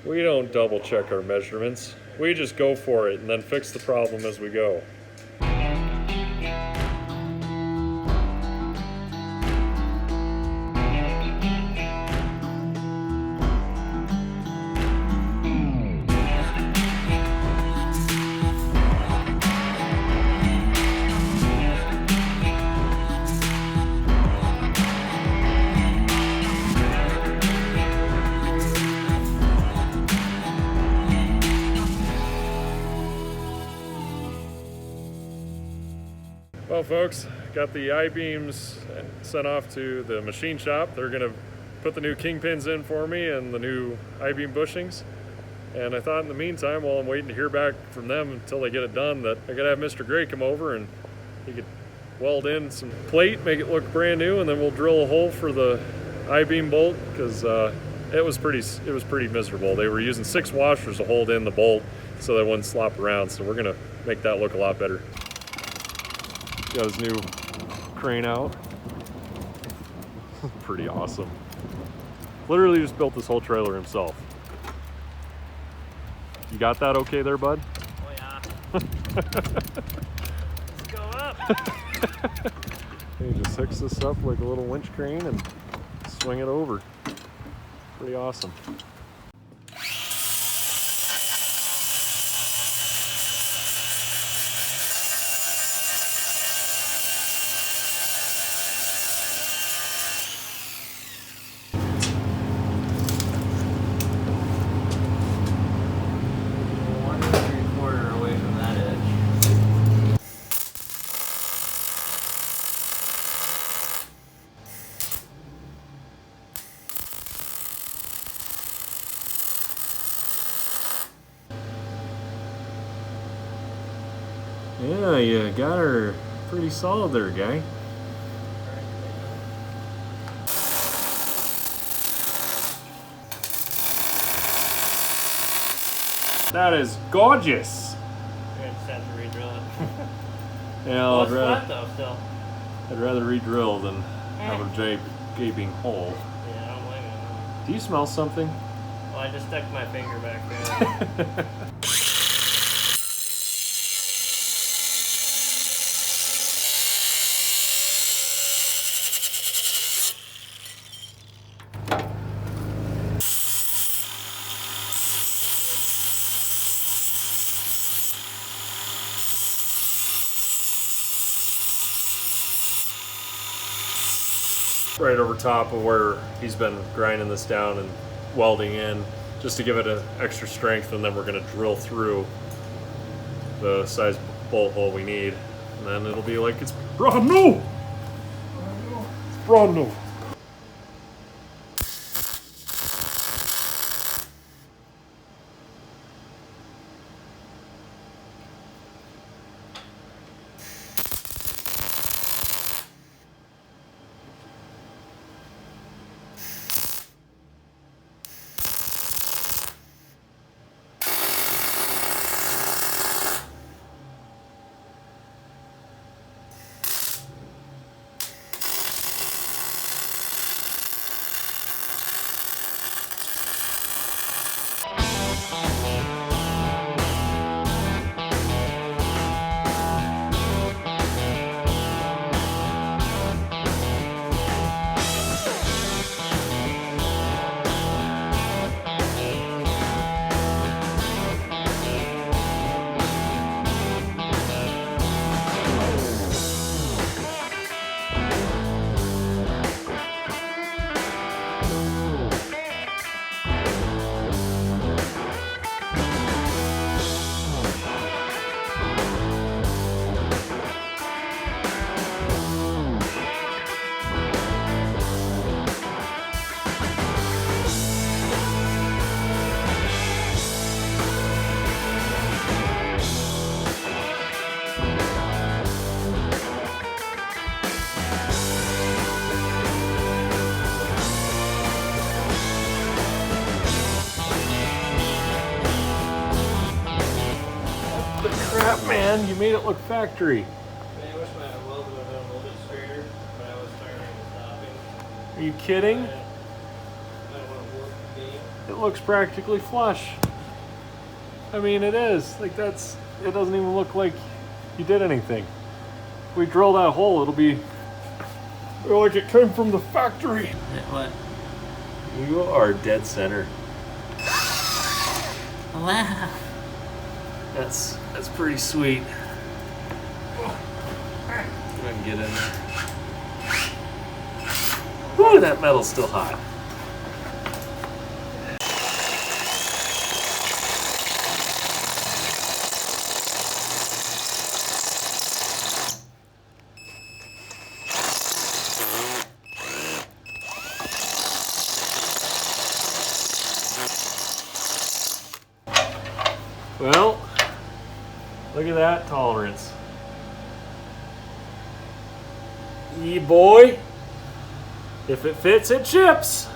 We don't double check our measurements. We just go for it and then fix the problem as we go. Well folks, got the I-beams sent off to the machine shop. They're gonna put the new kingpins in for me and the new I-beam bushings. And I thought in the meantime, while I'm waiting to hear back from them until they get it done, that I could have Mr. Gray come over and he could weld in some plate, make it look brand new, and then we'll drill a hole for the I-beam bolt, because it was pretty miserable. They were using 6 washers to hold in the bolt so they wouldn't slop around, so we're gonna make that look a lot better. Got his new crane out. Pretty awesome. Literally just built this whole trailer himself. You got that okay there, bud? Oh yeah. Let's go up. He just hooks this up like a little winch crane and swing it over. Pretty awesome. Yeah, you got her pretty solid there, guy. That is gorgeous. We're gonna just have to re-drill it. Yeah, Well, it's flat though, still. I'd rather re-drill than have a gaping hole. Yeah, I don't blame you. Do you smell something? Well, I just stuck my finger back there. Right over top of where he's been grinding this down and welding in, just to give it an extra strength, and then we're going to drill through the size bolt hole we need, and then it'll be like it's brand new! It's brand new! Crap, man, you made it look factory. I wish my weld would have been a little bit straighter, but I was starting and stopping. Are you kidding? I don't want to work the game. It it looks practically flush. I mean, it is. Like, it doesn't even look like you did anything. If we drill that hole, it'll be like it came from the factory. What? You are dead center. Wow. That's pretty sweet. Go ahead and get in there. Whew, that metal's still hot. Well, look at that tolerance. Boy. If it fits, it chips.